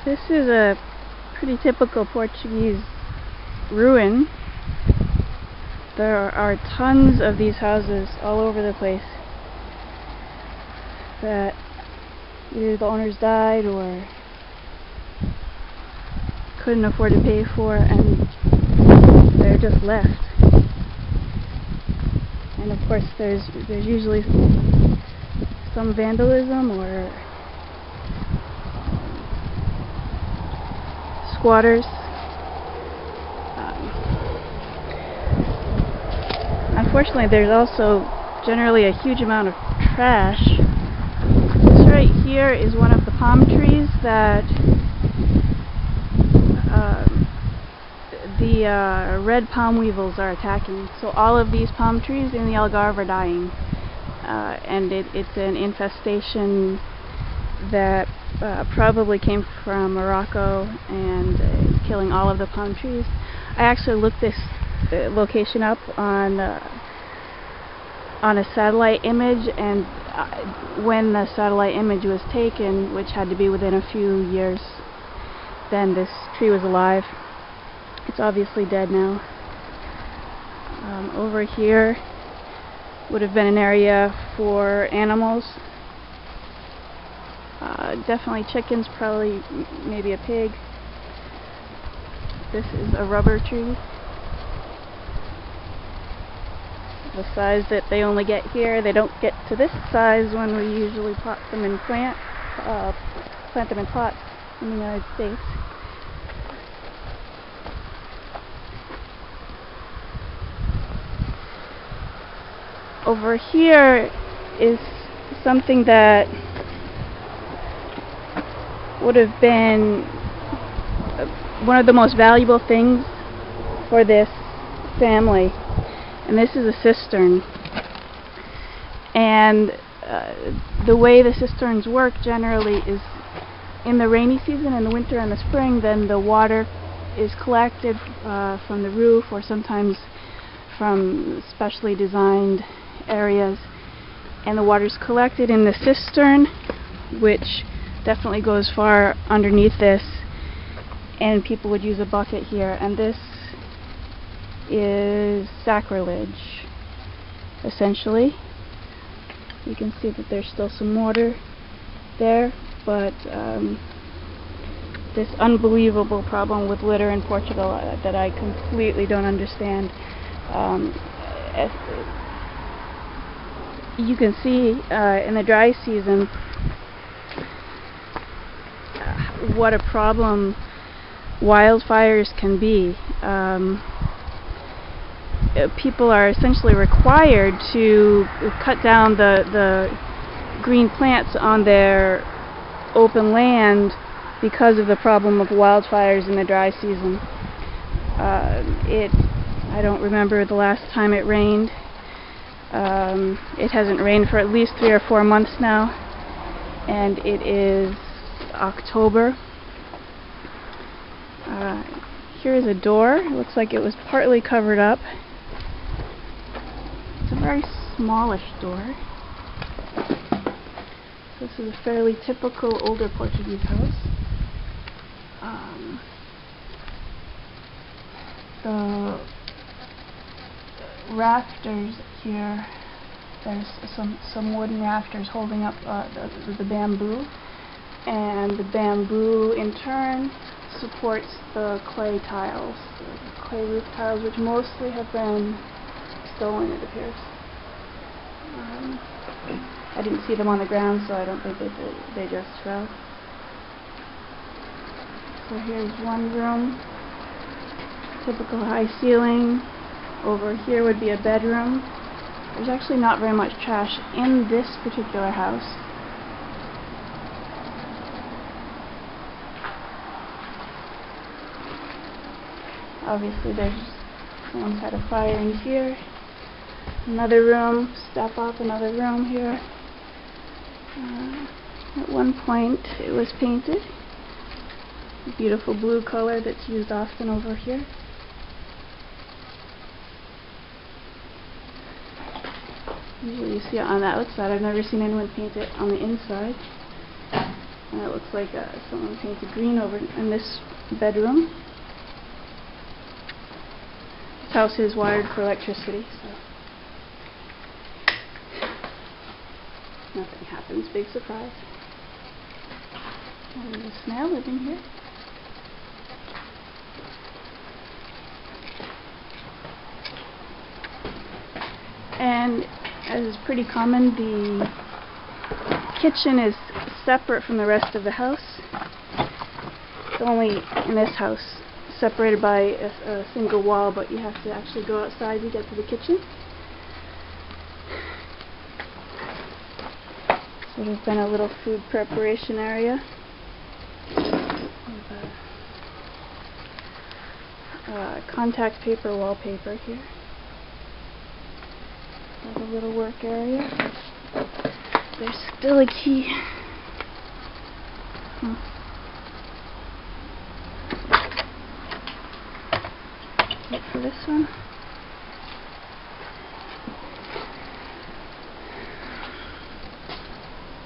This is a pretty typical Portuguese ruin. There are tons of these houses all over the place that either the owners died or couldn't afford to pay for, and they're just left. And of course there's usually some vandalism or squatters. Unfortunately, there's also generally a huge amount of trash. This right here is one of the palm trees that the red palm weevils are attacking. So all of these palm trees in the Algarve are dying, and it's an infestation that probably came from Morocco and killing all of the palm trees. I actually looked this location up on a satellite image, and when the satellite image was taken, which had to be within a few years, then this tree was alive. It's obviously dead now. Over here would have been an area for animals. Definitely chickens, probably maybe a pig. This is a rubber tree. The size that they only get here. They don't get to this size when we usually plant them in pots in the United States. Over here is something that would have been one of the most valuable things for this family, and this is a cistern. And the way the cisterns work generally is in the rainy season, in the winter and the spring, then the water is collected from the roof or sometimes from specially designed areas, and the water is collected in the cistern, which definitely goes far underneath this, and people would use a bucket here, and this is sacrilege, essentially. You can see that there's still some water there, but this unbelievable problem with litter in Portugal that I completely don't understand. You can see in the dry season what a problem wildfires can be. People are essentially required to cut down the green plants on their open land because of the problem of wildfires in the dry season. I don't remember the last time it rained. It hasn't rained for at least 3 or 4 months now, and it is October. Here is a door. It looks like it was partly covered up. It's a very smallish door. This is a fairly typical older Portuguese house. The rafters here, there's some wooden rafters holding up the bamboo, and the bamboo in turn supports the clay tiles, the clay roof tiles, which mostly have been stolen, it appears. I didn't see them on the ground, so I don't think they just fell. So here's one room, typical high ceiling. Over here would be a bedroom. There's actually not very much trash in this particular house. Obviously someone's had a fire in here. Another room, step up, another room here. At one point it was painted. A beautiful blue color that's used often over here. Usually you see it on the outside. I've never seen anyone paint it on the inside. And it looks like someone painted green over in this bedroom. This house is wired for electricity, so nothing happens. Big surprise. There's a snail living here. And as is pretty common, the kitchen is separate from the rest of the house. It's only in this house separated by a single wall, but you have to actually go outside to get to the kitchen. So there's been a little food preparation area with a contact paper wallpaper here. There's a little work area. There's still a key. Look for this one.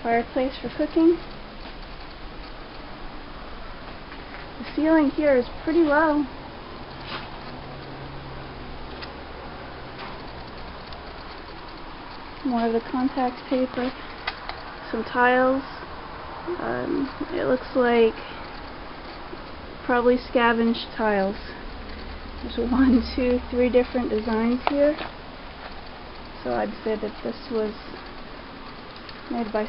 Fireplace for cooking. The ceiling here is pretty low. More of the contact paper. Some tiles. It looks like probably scavenged tiles. There's 1, 2, 3 different designs here. So I'd say that this was made by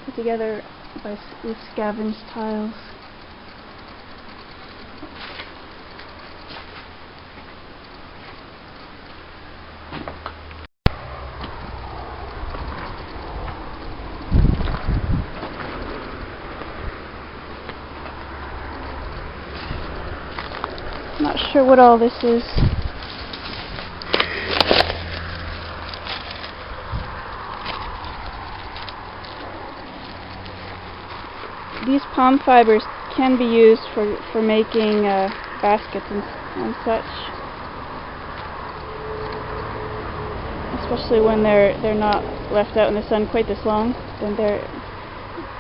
put together with scavenged tiles. Not sure what all this is. These palm fibers can be used for making baskets and such, especially when they're not left out in the sun quite this long. Then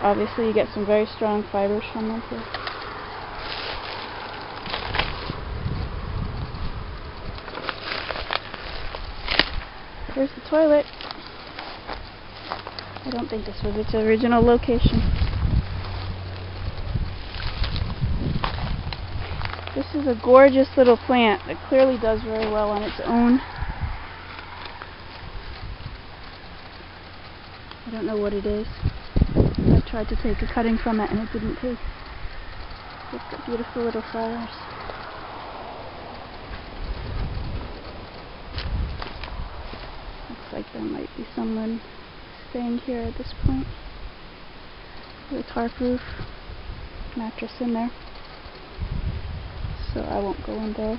obviously you get some very strong fibers from them too. Here's the toilet. I don't think this was its original location. This is a gorgeous little plant that clearly does very well on its own. I don't know what it is. I tried to take a cutting from it and it didn't take. It's got beautiful little flowers. Looks like there might be someone staying here at this point. With a tarp roof, mattress in there. So I won't go in there.